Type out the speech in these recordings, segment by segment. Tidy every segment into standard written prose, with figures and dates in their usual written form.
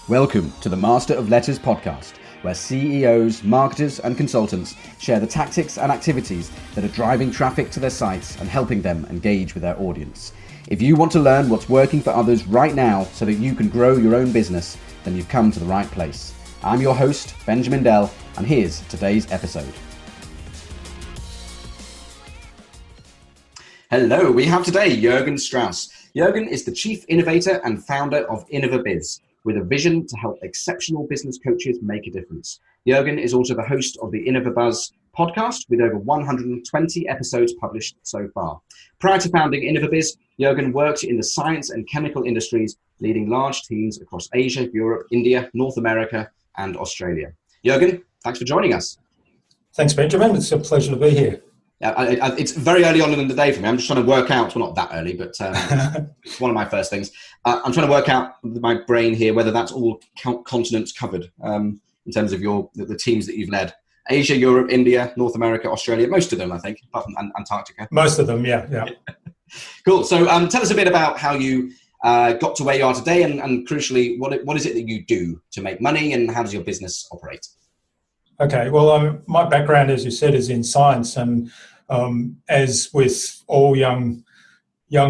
Welcome to the Master of Letters podcast, where CEOs, marketers and consultants share the tactics and activities that are driving traffic to their sites and helping them engage with their audience. If you want to learn what's working for others right now so that you can grow your own business, then you've come to the right place. I'm your host, Benjamin Dell, and here's today's episode. Hello, we have today Jürgen Strauss. Jürgen is the Chief Innovator and founder of InnovaBiz, with a vision to help exceptional business coaches make a difference. Jürgen is also the host of the InnovaBuzz podcast with over 120 episodes published so far. Prior to founding InnovaBiz, Jürgen worked in the science and chemical industries, leading large teams across Asia, Europe, India, North America, and Australia. Jürgen, thanks for joining us. Thanks, Benjamin. It's a pleasure to be here. It's very early on in the day for me. I'm just trying to work out, well, not that early, but it's one of my first things. I'm trying to work out with my brain here whether that's all continents covered in terms of the teams that you've led. Asia, Europe, India, North America, Australia, most of them, I think, apart from Antarctica. Most of them, yeah. Cool. So tell us a bit about how you got to where you are today and crucially, what is it that you do to make money and how does your business operate? Okay, well, my background, as you said, is in science, and as with all young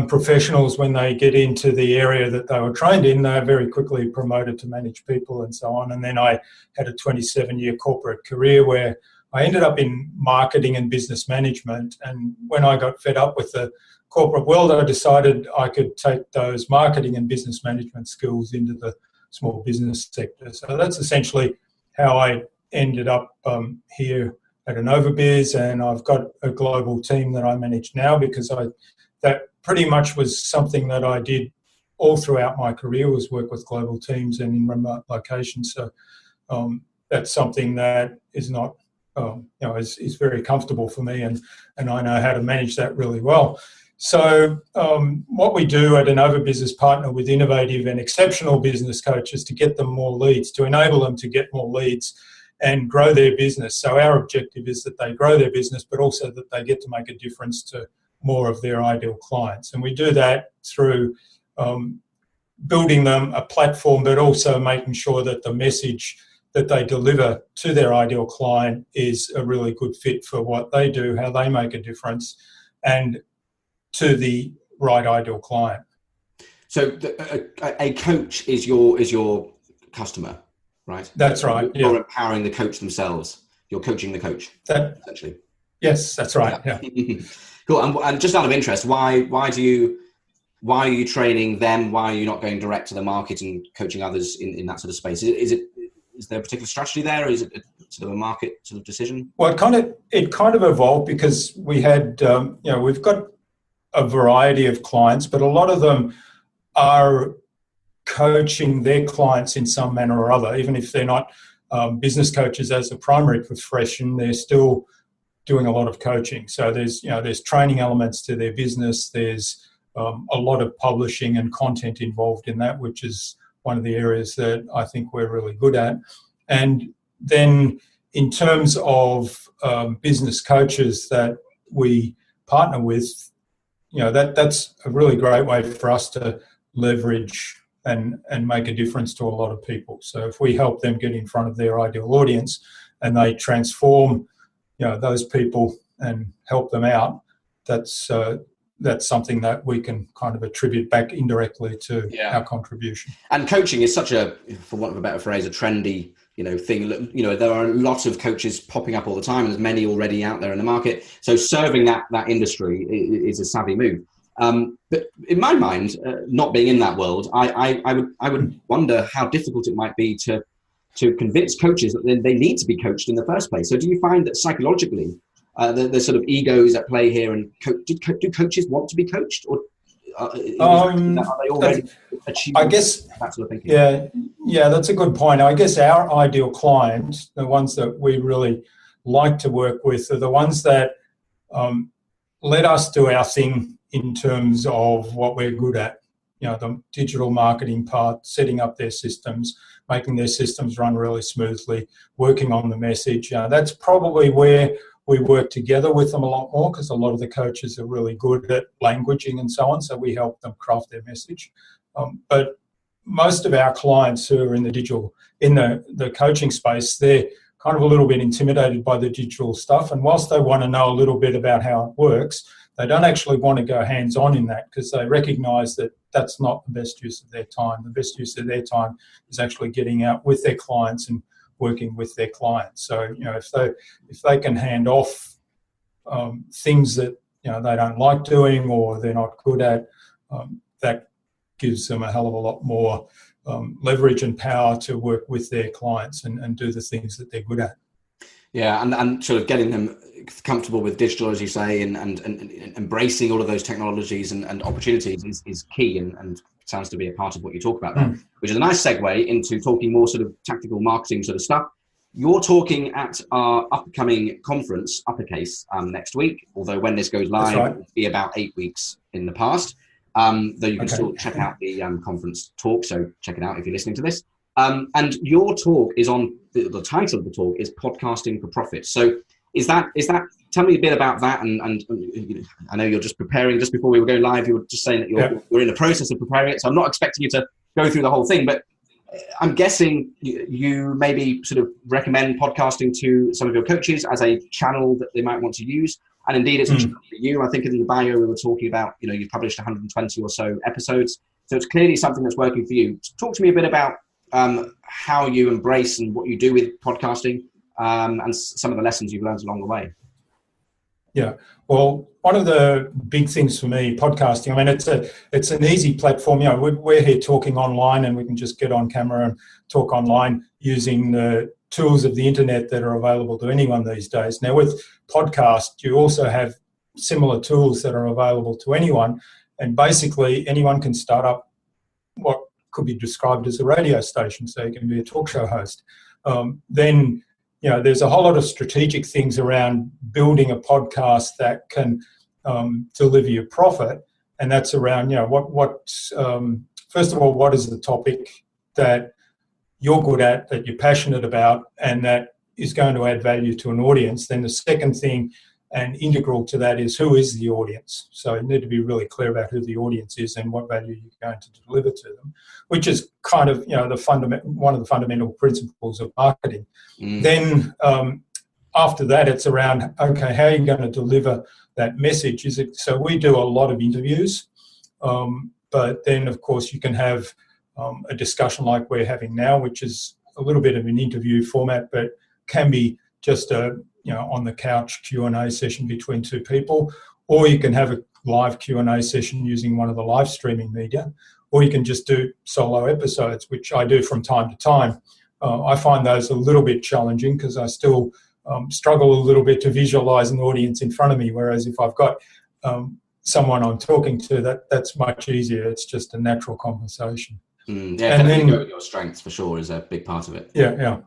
professionals, when they get into the area that they were trained in, they're very quickly promoted to manage people and so on. And then I had a 27-year corporate career where I ended up in marketing and business management. And when I got fed up with the corporate world, I decided I could take those marketing and business management skills into the small business sector. So that's essentially how I ended up here at InnovaBiz, and I've got a global team that I manage now because that pretty much was something that I did all throughout my career, was work with global teams and in remote locations. So that's something that is not, is very comfortable for me, and I know how to manage that really well. So what we do at InnovaBiz is partner with innovative and exceptional business coaches to get them more leads, to enable them to get more leads and grow their business. So our objective is that they grow their business, but also that they get to make a difference to more of their ideal clients. And we do that through building them a platform, but also making sure that the message that they deliver to their ideal client is a really good fit for what they do, how they make a difference, and to the right ideal client. So a coach is your customer, right? That's right. You're empowering the coach themselves. You're coaching the coach, essentially. Yes, that's right. Yeah. Cool. And just out of interest, why are you training them? Why are you not going direct to the market and coaching others in that sort of space? Is there a particular strategy there, or is it sort of a market sort of decision? Well, it kind of evolved because we had we've got a variety of clients, but a lot of them are coaching their clients in some manner or other. Even if they're not business coaches as a primary profession, they're still doing a lot of coaching. So there's training elements to their business. There's a lot of publishing and content involved in that, which is one of the areas that I think we're really good at. And then in terms of business coaches that we partner with, that's a really great way for us to leverage and make a difference to a lot of people. So if we help them get in front of their ideal audience and they transform those people and help them out, that's something that we can kind of attribute back indirectly to our contribution. And coaching is such a, for want of a better phrase, a trendy thing. There are a lot of coaches popping up all the time, and there's many already out there in the market. So serving that industry is a savvy move. But in my mind, not being in that world, I would wonder how difficult it might be to convince coaches that they need to be coached in the first place. So do you find that psychologically there's sort of egos at play here, and do coaches want to be coached, or are they already achieving that sort of thinking? Yeah, that's a good point. I guess our ideal client, the ones that we really like to work with, are the ones that let us do our thing in terms of what we're good at. The digital marketing part, setting up their systems, making their systems run really smoothly, working on the message. That's probably where we work together with them a lot more, because a lot of the coaches are really good at languaging and so on, so we help them craft their message. But most of our clients who are in the coaching space, they're kind of a little bit intimidated by the digital stuff. And whilst they want to know a little bit about how it works, they don't actually want to go hands-on in that because they recognise that that's not the best use of their time. The best use of their time is actually getting out with their clients and working with their clients. So, if they can hand off things that they don't like doing or they're not good at, that gives them a hell of a lot more leverage and power to work with their clients and do the things that they're good at. Yeah, and sort of getting them comfortable with digital, as you say, and embracing all of those technologies and opportunities is key and sounds to be a part of what you talk about there, which is a nice segue into talking more sort of tactical marketing sort of stuff. You're talking at our upcoming conference, Uppercase, next week, although when this goes live, right. It'll be about 8 weeks in the past, though you can still check out the conference talk, so check it out if you're listening to this. And your talk is on, the title of the talk is Podcasting for Profit. So is that, tell me a bit about that. And I know you're just preparing, just before we were going live, you were just saying that you're in the process of preparing it. So I'm not expecting you to go through the whole thing, but I'm guessing you maybe sort of recommend podcasting to some of your coaches as a channel that they might want to use. And indeed, it's a channel for you. I think in the bio we were talking about, you've published 120 or so episodes. So it's clearly something that's working for you. Talk to me a bit about how you embrace and what you do with podcasting and some of the lessons you've learned along the way. Yeah, well, one of the big things for me, podcasting, I mean, it's an easy platform. We're here talking online and we can just get on camera and talk online using the tools of the internet that are available to anyone these days. Now, with podcast, you also have similar tools that are available to anyone, and basically anyone can start up what could be described as a radio station, so you can be a talk show host. Then there's a whole lot of strategic things around building a podcast that can deliver you profit, and that's around first of all, what is the topic that you're good at, that you're passionate about, and that is going to add value to an audience. Then the second thing, and integral to that, is who is the audience. So you need to be really clear about who the audience is and what value you're going to deliver to them, which is kind of one of the fundamental principles of marketing. Then after that, it's around, okay, how are you going to deliver that message? So we do a lot of interviews, but then of course you can have a discussion like we're having now, which is a little bit of an interview format, but can be just a on the couch Q&A session between two people, or you can have a live Q&A session using one of the live streaming media, or you can just do solo episodes, which I do from time to time. I find those a little bit challenging because I still struggle a little bit to visualize an audience in front of me, whereas if I've got someone I'm talking to, that's much easier. It's just a natural conversation. Yeah, and then your strengths for sure is a big part of it. Yeah.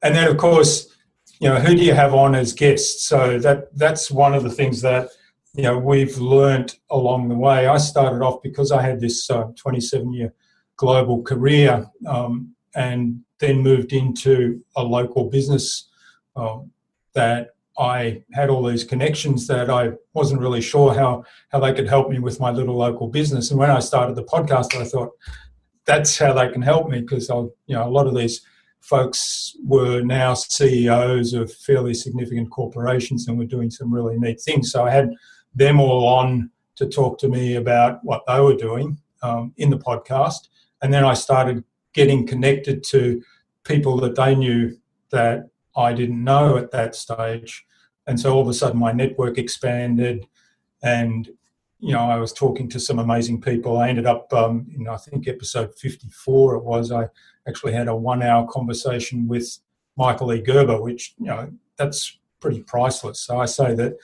And then, of course, who do you have on as guests? So that's one of the things that, we've learned along the way. I started off because I had this 27-year global career and then moved into a local business that I had all these connections that I wasn't really sure how they could help me with my little local business. And when I started the podcast, I thought that's how they can help me, because a lot of these folks were now CEOs of fairly significant corporations and were doing some really neat things. So I had them all on to talk to me about what they were doing in the podcast. And then I started getting connected to people that they knew that I didn't know at that stage. And so all of a sudden my network expanded, and I was talking to some amazing people. I ended up in, I think, episode 54 it was, I actually had a 1-hour conversation with Michael E. Gerber, which, that's pretty priceless. So I say that,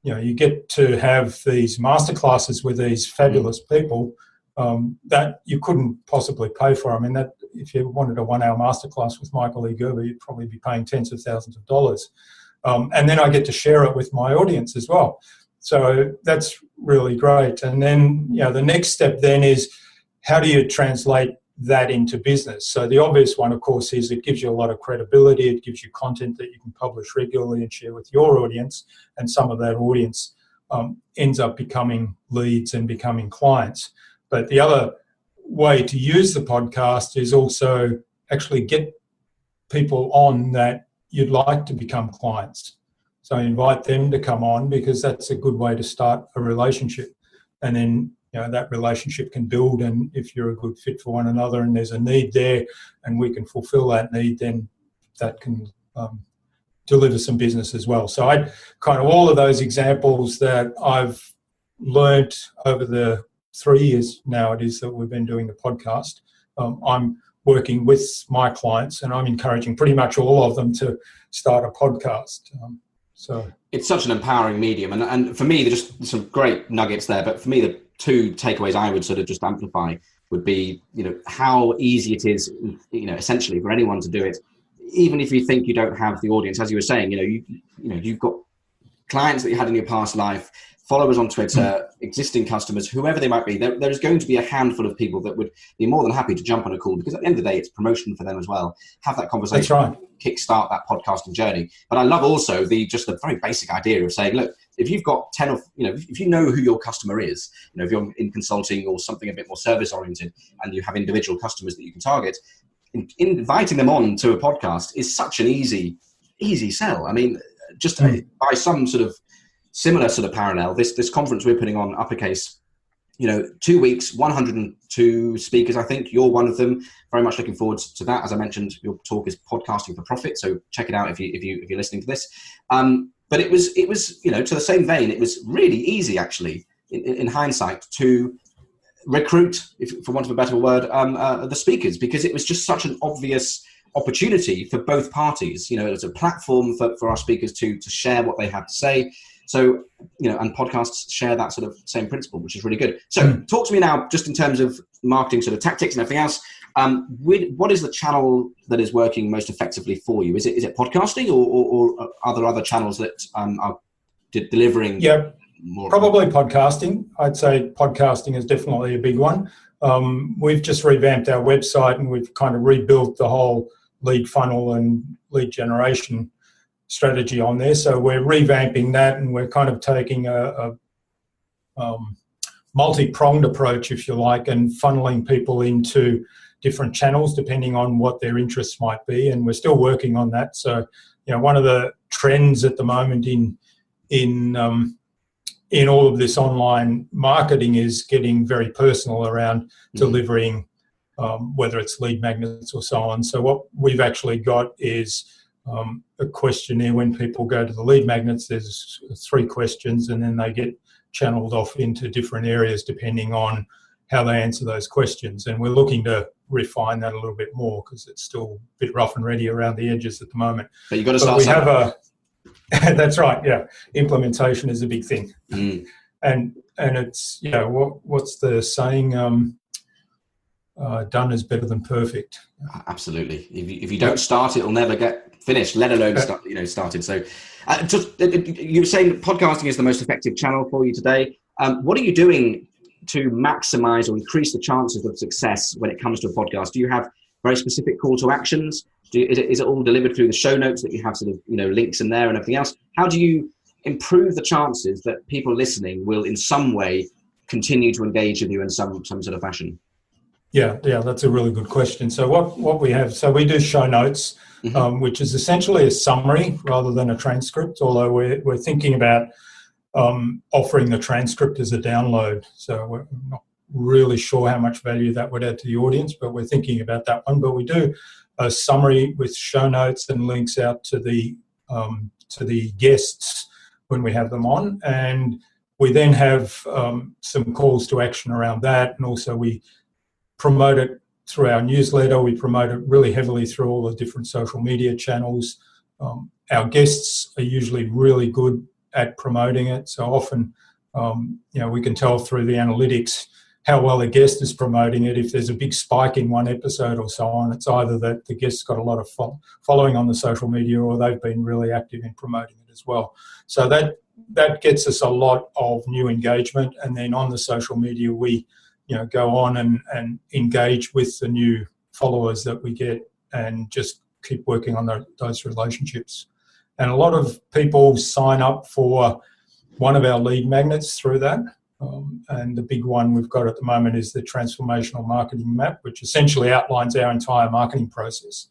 you get to have these masterclasses with these fabulous people that you couldn't possibly pay for. I mean, that if you wanted a 1-hour masterclass with Michael E. Gerber, you'd probably be paying tens of thousands of dollars. And then I get to share it with my audience as well. So that's really great. And then, the next step then is, how do you translate that into business? So the obvious one, of course, is it gives you a lot of credibility. It gives you content that you can publish regularly and share with your audience. And some of that audience ends up becoming leads and becoming clients. But the other way to use the podcast is also actually get people on that you'd like to become clients. So invite them to come on, because that's a good way to start a relationship. And then, that relationship can build, and if you're a good fit for one another and there's a need there and we can fulfill that need, then that can deliver some business as well. So I kind of, all of those examples that I've learnt over the 3 years now it is that we've been doing the podcast, I'm working with my clients and I'm encouraging pretty much all of them to start a podcast. So it's such an empowering medium, and for me, there's just some great nuggets there. But for me, the two takeaways I would sort of just amplify would be, how easy it is, essentially for anyone to do it, even if you think you don't have the audience. As you were saying, you've got clients that you had in your past life, followers on Twitter, existing customers, whoever they might be. There's going to be a handful of people that would be more than happy to jump on a call, because at the end of the day, it's promotion for them as well. Have that conversation. That's right. Kickstart that podcasting journey. But I love also the very basic idea of saying, look, if you've got 10 of, if you know who your customer is, if you're in consulting or something a bit more service oriented and you have individual customers that you can target, inviting them on to a podcast is such an easy sell. I mean, just by some sort of similar sort of parallel, this conference we're putting on, Uppercase, 2 weeks, 102 speakers. I think you're one of them. Very much looking forward to that. As I mentioned, your talk is Podcasting for Profit, so check it out if you're listening to this. But it was to the same vein, it was really easy actually in hindsight to recruit, for want of a better word, the speakers, because it was just such an obvious opportunity for both parties. It's a platform for our speakers to share what they have to say. So, and podcasts share that sort of same principle, which is really good. So talk to me now, just in terms of marketing sort of tactics and everything else. What is the channel that is working most effectively for you? Is it podcasting or are there other channels that are delivering? Yeah, probably podcasting. I'd say podcasting is definitely a big one. We've just revamped our website and we've kind of rebuilt the whole lead funnel and lead generation strategy on there. So we're revamping that and we're kind of taking a multi-pronged approach, if you like, and funneling people into different channels depending on what their interests might be. And we're still working on that. So, one of the trends at the moment in all of this online marketing is getting very personal around delivering, whether it's lead magnets or so on. So what we've actually got is a questionnaire. When people go to the lead magnets, there's 3 questions and then they get channeled off into different areas depending on how they answer those questions. And we're looking to refine that a little bit more because it's still a bit rough and ready around the edges at the moment. But you've got to start somewhere. That's right, yeah. Implementation is a big thing. And it's, what's the saying? Done is better than perfect. Absolutely. If you don't start, it'll never get finished, let alone started. So you were saying that podcasting is the most effective channel for you today. What are you doing to maximize or increase the chances of success when it comes to a podcast? Do you have very specific call to actions? Is it all delivered through the show notes that you have sort of, links in there and everything else? How do you improve the chances that people listening will in some way continue to engage with you in some sort of fashion? Yeah, that's a really good question. So what we have, so we do show notes, which is essentially a summary rather than a transcript, although we're thinking about offering the transcript as a download. So we're not really sure how much value that would add to the audience, but we're thinking about that one. But we do a summary with show notes and links out to the guests when we have them on. And we then have some calls to action around that. And also we promote it through our newsletter. We promote it really heavily through all the different social media channels. Our guests are usually really good at promoting it. So often, we can tell through the analytics how well a guest is promoting it. If there's a big spike in one episode or so on, it's either that the guest's got a lot of following on the social media or they've been really active in promoting it as well. So that gets us a lot of new engagement. And then on the social media, we go on and engage with the new followers that we get and just keep working on those relationships. And a lot of people sign up for one of our lead magnets through that. And the big one we've got at the moment is the transformational marketing map, which essentially outlines our entire marketing process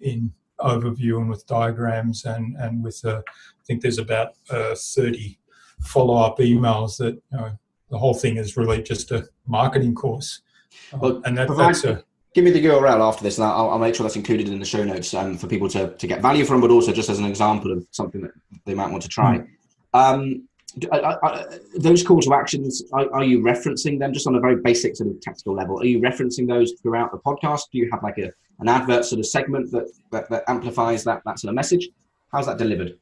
in overview and with diagrams and with I think there's about 30 follow-up emails that the whole thing is really just a marketing course. Well, and give me the URL after this, and I'll make sure that's included in the show notes for people to get value from, but also just as an example of something that they might want to try. Those calls to actions, are you referencing them just on a very basic sort of tactical level? Are you referencing those throughout the podcast? Do you have like an advert sort of segment that amplifies that sort of message? How's that delivered?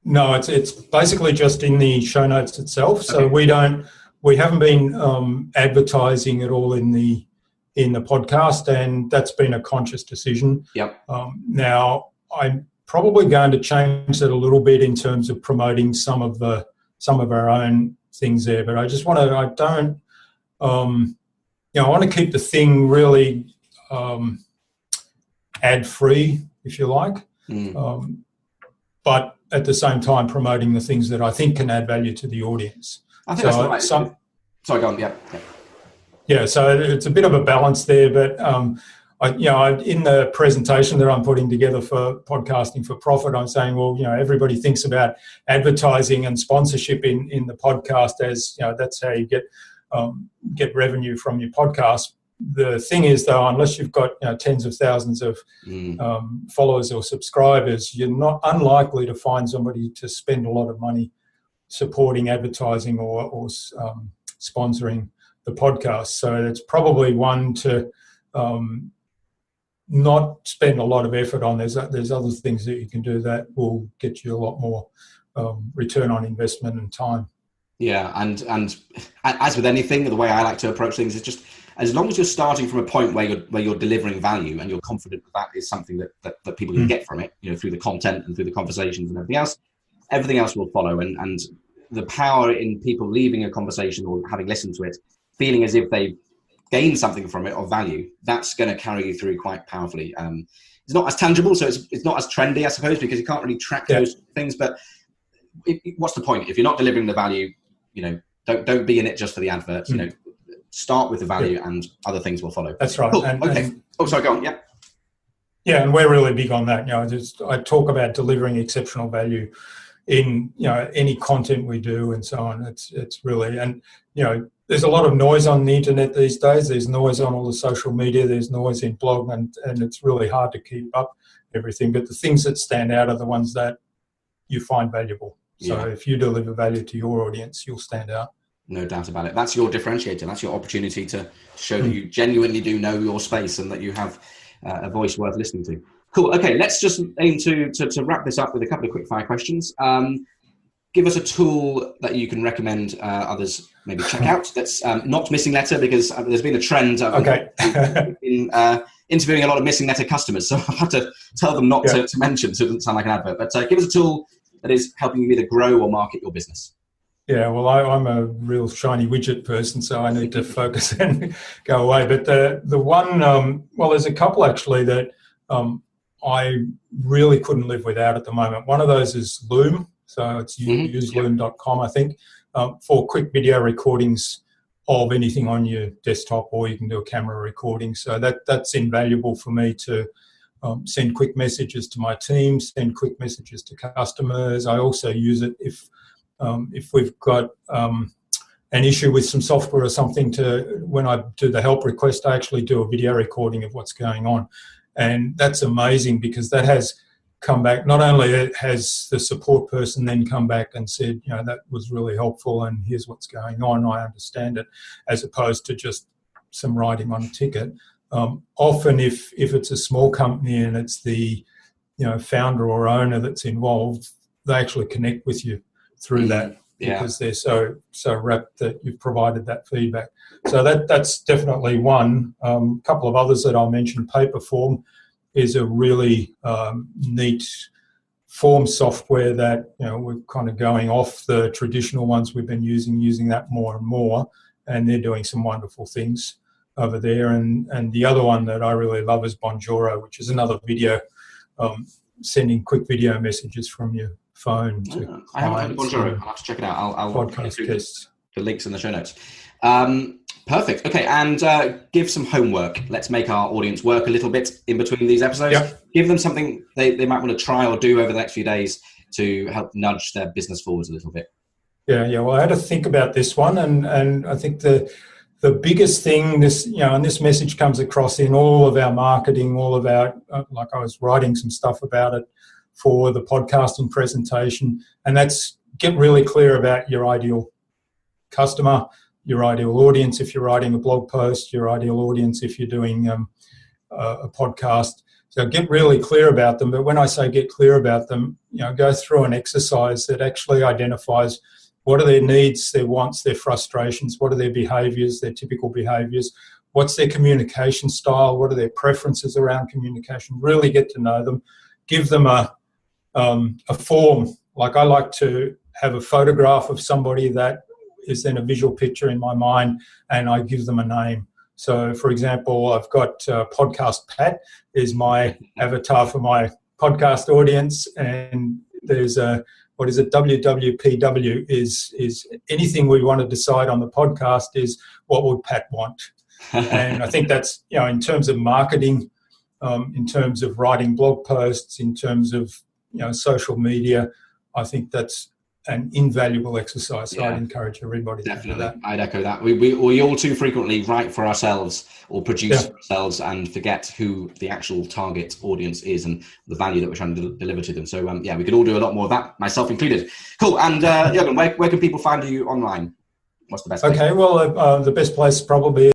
No, it's basically just in the show notes itself. So okay. We haven't been advertising at all in the podcast, and that's been a conscious decision. Yep. Now I'm probably going to change that a little bit in terms of promoting some of our own things there, but I want to keep the thing really ad free, if you like, but at the same time promoting the things that I think can add value to the audience. I think that's right. Sorry, go on. Yeah, so it's a bit of a balance there, but in the presentation that I'm putting together for Podcasting for Profit, I'm saying, well, everybody thinks about advertising and sponsorship in the podcast as, that's how you get revenue from your podcast. The thing is, though, unless you've got tens of thousands of followers or subscribers, you're not unlikely to find somebody to spend a lot of money supporting advertising or sponsoring the podcast. So it's probably one to not spend a lot of effort on. There's other things that you can do that will get you a lot more return on investment and time. Yeah, and as with anything, the way I like to approach things is just as long as you're starting from a point where you're delivering value and you're confident that is something that people can get from it, through the content and through the conversations and everything else will follow. And the power in people leaving a conversation or having listened to it, feeling as if they've gained something from it of value, that's going to carry you through quite powerfully. It's not as tangible, so it's not as trendy, I suppose, because you can't really track those things. But what's the point if you're not delivering the value? Don't be in it just for the adverts. Start with the value, and other things will follow. That's right. Cool. Sorry, go on. Yeah. Yeah, and we're really big on that. I talk about delivering exceptional value in any content we do and so on. It's really, and there's a lot of noise on the internet these days. There's noise on all the social media. There's noise in blog, and it's really hard to keep up everything. But the things that stand out are the ones that you find valuable. So if you deliver value to your audience, you'll stand out. No doubt about it. That's your differentiator. That's your opportunity to show that you genuinely do know your space and that you have a voice worth listening to. Cool. Okay, let's just aim to wrap this up with a couple of quick fire questions. Give us a tool that you can recommend others maybe check out that's not Missing Letter, because there's been a trend in interviewing a lot of Missing Letter customers. So I'll have to tell them not to mention, so it doesn't sound like an advert. But give us a tool that is helping you either grow or market your business. Yeah, well, I'm a real shiny widget person, so I need to focus and go away. But the one, there's a couple actually that I really couldn't live without at the moment. One of those is Loom. So it's useloom.com, I think, for quick video recordings of anything on your desktop, or you can do a camera recording. So that's invaluable for me to send quick messages to my team, send quick messages to customers. I also use it if we've got an issue with some software or something, when I do the help request, I actually do a video recording of what's going on. And that's amazing, because that has come back. Not only has the support person then come back and said, that was really helpful and here's what's going on, I understand it, as opposed to just some writing on a ticket. Often if it's a small company and it's the founder or owner that's involved, they actually connect with you through that, because they're so rapt that you've provided that feedback. So that's definitely one. A couple of others that I'll mention. Paperform is a really neat form software that we're kind of going off the traditional ones we've been using that more and more, and they're doing some wonderful things over there. And the other one that I really love is Bonjoro, which is another video, sending quick video messages from your phone to I haven't heard of Bonjoro. I'll have to check it out. I'll podcast guests. The links in the show notes. Perfect. Okay, and give some homework. Let's make our audience work a little bit in between these episodes. Yep. Give them something they might want to try or do over the next few days to help nudge their business forwards a little bit. Yeah. Well, I had to think about this one, and I think the biggest thing, and this message comes across in all of our marketing, all of our, like I was writing some stuff about it for the podcasting presentation, and that's get really clear about your ideal customer, your ideal audience if you're writing a blog post, your ideal audience if you're doing a podcast. So get really clear about them. But when I say get clear about them, go through an exercise that actually identifies what are their needs, their wants, their frustrations, what are their behaviours, their typical behaviours, what's their communication style, what are their preferences around communication. Really get to know them. Give them a form. Like I like to have a photograph of somebody that is then a visual picture in my mind, and I give them a name. So, for example, I've got Podcast Pat is my avatar for my podcast audience, and there's what is it? WWPW is anything we want to decide on the podcast is what would Pat want, and I think that's in terms of marketing, in terms of writing blog posts, in terms of social media, I think that's an invaluable exercise. So I'd encourage everybody to do that. I'd echo that. We all too frequently write for ourselves or produce for ourselves and forget who the actual target audience is and the value that we're trying to deliver to them. So we could all do a lot more of that, myself included. Cool. And Jürgen, where can people find you online? What's the best place? Okay, well, the best place probably